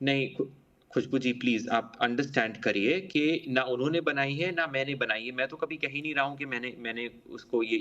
नहीं, खुशबू जी प्लीज़ आप अंडरस्टैंड करिए कि ना उन्होंने बनाई है, ना मैंने बनाई है। मैं तो कभी कह ही नहीं रहा हूँ कि मैंने मैंने उसको ये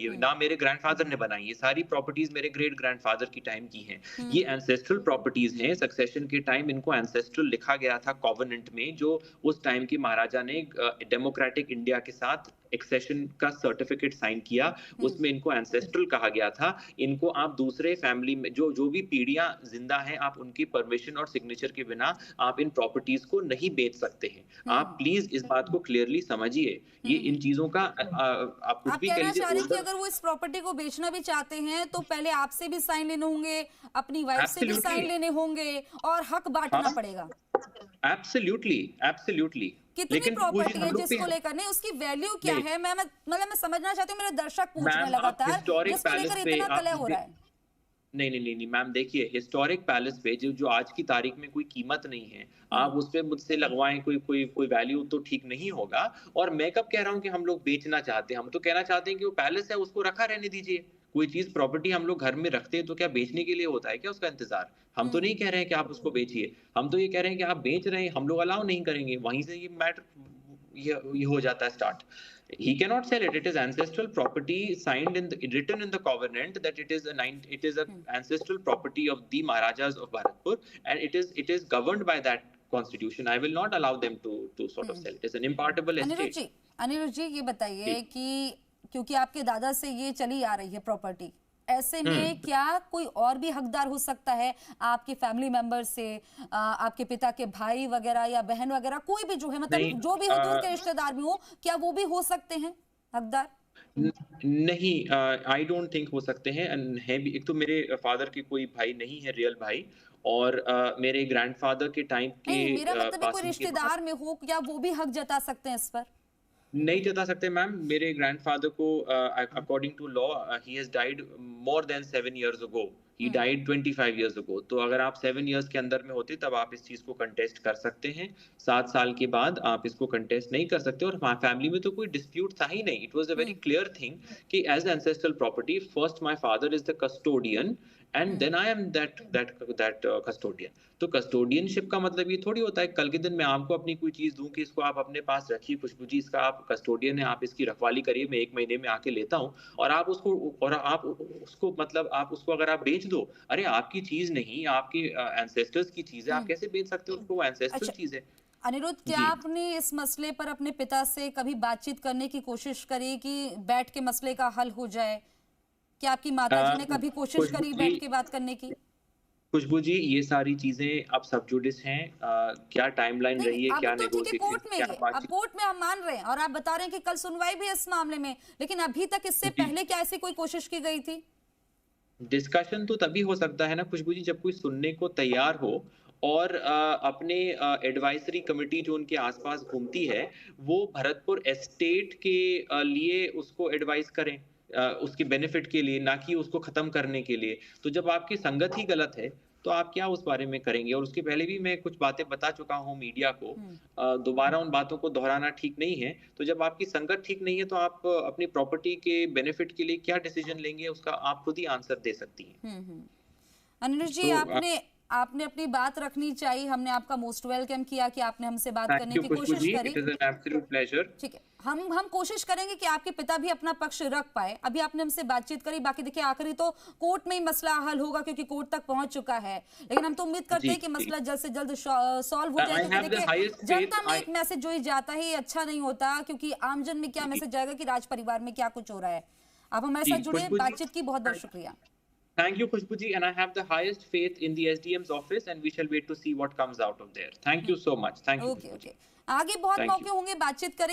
हुँ, ना मेरे ग्रैंडफ़ादर ने बनाई है। सारी प्रॉपर्टीज़ मेरे ग्रेट ग्रैंडफ़ादर की टाइम की हैं। हुँ, ये एंसेस्ट्रल प्रॉपर्टीज़ हैं, सक्सेशन के टाइम इनको एंसेस्ट्रल लिखा गया था कॉवेनेंट में, जो उस टाइम के महाराजा ने डेमोक्रेटिक इंडिया के साथ एक्सेशन का सर्टिफ़िकेट साइन किया। हुँ, उसमें इनको एंसेस्ट्रल कहा गया था। इनको आप दूसरे फैमिली में जो जो भी पीढ़ियाँ ज़िंदा हैं, आप उनकी परमिशन और सिग्नेचर के बिना आप इन प्रॉपर्टीज़ को नहीं बेच सकते हैं। आप हुँ, प्लीज़ इस बात को क्लियरली समझिए। ये हुँ, इन हुँ। चीज़ों का आप कुछ आप भी कह कहना लीजिए चाह रहे हैं कि ओल्डर अगर वो इस प्रॉपर्टी को बेचना भी चाहते हैं, तो पहले आपसे भी साइन लेने होंगे, अपनी वाइफ से भी एब्सोल्युटली साइन लेने होंगे और हक बाँटना हाँ, पड़ेगा। Absolutely, absolutely. कितनी लेकिन वो चीज़ प्रॉपर्टी है हम लोग पे जिसको लेकर नहीं, उसकी वैल्यू क्या नहीं, है? मैं मतलब मैं समझना चाहती हूँ, मेरे दर्शक पूछ रहे हैं मैम आप लगातार, हिस्टोरिक जिसको पैलेस लेकर पे इतना आप कलह हो रहा है। नहीं, नहीं, नहीं, नहीं मैम देखिए हिस्टोरिक पैलेस पे जो जो आज की तारीख में कोई कीमत नहीं है, हुँ, आप उस पे मुझसे लगवाएँ कोई कोई कोई वैल्यू तो ठीक नहीं होगा और मैं कब कह रहा हूँ कि हम लोग बेचना चाहते हैं, हम तो कहना चाहते हैं कि वो पैलेस है उसको रखा रहने दीजिए। कोई चीज़ प्रॉपर्टी हम लोग घर में रखते हैं तो क्या बेचने के लिए होता है क्या उसका इंतज़ार? हम तो हुँ, नहीं कह रहे हैं कि आप उसको बेचिए, हम तो ये कह रहे हैं कि आप बेच रहे हैं, हम लोग अलाउ नहीं करेंगे, वहीं से ये मैटर ये हो जाता है start. He cannot sell it. It is ancestral property signed in written in the covenant that it is a hmm, ancestral property of the Maharajas of Bharatpur, and it is governed by that constitution. I will not allow them to sort of हुँ। sell. It is an impartable Anirudh estate. जी, अनिरुद्ध जी ये जी। बताइए कि क्योंकि आपके दादा से ये चली आ रही है प्रॉपर्टी, ऐसे में हम्म क्या कोई और भी हकदार हो सकता है आपके फैमिली मेंबर से, आपके पिता के भाई वगैरह या बहन वगैरह, कोई भी जो है मतलब नहीं जो भी हो दूर के रिश्तेदार भी हो, क्या वो भी हो सकते हैं हकदार? न- नहीं आई डोंट थिंक हो सकते हैं है भी एक तो मेरे फादर के कोई भाई नहीं है रियल भाई और मेरे ग्रैंडफादर के टाइम के नहीं, मेरा मतलब है कोई पासिंग के बाद रिश्तेदार में हो, क्या वो भी हक जता सकते हैं इस पर? नहीं जता सकते मैम मेरे ग्रैंडफादर को according to law he has died more than 7 years ago he हुँ, डाइड 25 इयर्स अगो तो अगर आप 7 इयर्स के अंदर में होते तब आप इस चीज़ को कंटेस्ट कर सकते हैं 7 साल के बाद आप इसको कंटेस्ट नहीं कर सकते और फैमिली में तो कोई डिस्प्यूट था ही नहीं it was a very um, clear thing कि as ancestral property first my father is the custodian and um, then I am that custodian तो कस्टोडियनशिप का मतलब ये थोड़ी होता है कल के दिन मैं आपको अपनी कोई चीज़ दूँ कि इसको आप अपने पास रखिए खुशबू जी इसका आप कस्टोडियन है, आप इसकी रखवाली करिए, मैं 1 महीने में आके लेता हूँ और आप उसको और आप उसको मतलब आप उसको अगर आप बेच दो, अरे आपकी चीज़ नहीं, आपके एंसेस्टर्स की चीज़ है, आप हुँ। कैसे बेच सकते हो उसको? वो एंसेस्ट्रल अच्छा, चीज़ है। अनिरुद्ध, क्या जी। आपने इस मसले पर अपने पिता से कभी बातचीत करने की कोशिश करी कि बैठ के मसले का हल हो जाए? क्या आपकी अ, माताजी ने कभी कोशिश खुशबू करी जी बैठ के बात करने की? खुशबू जी ये सारी चीज़ें अब सब जुडिस हैं क्या टाइमलाइन नहीं, नहीं, रही है, अब क्या तो ठीक है नेगोशिएशन कोर्ट में क्या ये, अब बातचीत कोर्ट में हम मान रहे हैं और आप बता रहे हैं कि कल सुनवाई भी है इस मामले में, लेकिन अभी तक इससे जी। पहले क्या ऐसी कोई कोशिश की गई थी? डिस्कशन तो तभी हो सकता है ना खुशबू जी जब कोई सुनने को तैयार हो और अपने एडवाइजरी कमिटी जो उनके आसपास घूमती है वो भरतपुर एस्टेट के लिए उसको एडवाइस करें उसके बेनिफिट के लिए ना कि उसको खत्म करने के लिए तो जब आपकी संगत ही गलत है तो आप क्या उस बारे में करेंगे और उसके पहले भी मैं कुछ बातें बता चुका हूँ मीडिया को हुँ, दोबारा उन बातों को दोहराना ठीक नहीं है तो जब आपकी संगत ठीक नहीं है तो आप अपनी प्रॉपर्टी के बेनिफिट के लिए क्या डिसीजन लेंगे उसका आप खुद ही आंसर दे सकती हैं हुँ, हुँ। अनुज जी, तो आपने आपने अपनी बात रखनी चाहिए, हमने आपका मोस्ट वेलकम किया कि आपने हमसे बात थैंक करने यू की खुशबू कोशिश जी करी। It is an absolute pleasure ठीक है, हम कोशिश करेंगे कि आपके पिता भी अपना पक्ष रख पाए। अभी आपने हमसे बातचीत करी, बाकी देखिए आखिरी तो कोर्ट में ही मसला हल होगा क्योंकि कोर्ट तक पहुंच चुका है। लेकिन हम तो उम्मीद करते जी हैं कि जी मसला जल्द से जल्द सॉल्व हो जाए, आई क्योंकि हैव द देखिए हाईएस्ट फेथ जनता में आई एक मैसेज जो ही जाता है ये अच्छा नहीं होता, क्योंकि आमजन में क्या जी मैसेज जाएगा कि राज परिवार में क्या कुछ हो रहा है। आप हमारे जी साथ जुड़े, खुशबू जी बातचीत की बहुत बहुत शुक्रिया। Thank you Khushboo ji and I have the highest faith in the SDM's office and we shall wait to see what comes out of there thank you so much thank you okay, Khushboo okay. जी आगे बहुत thank मौके you होंगे, बातचीत करें।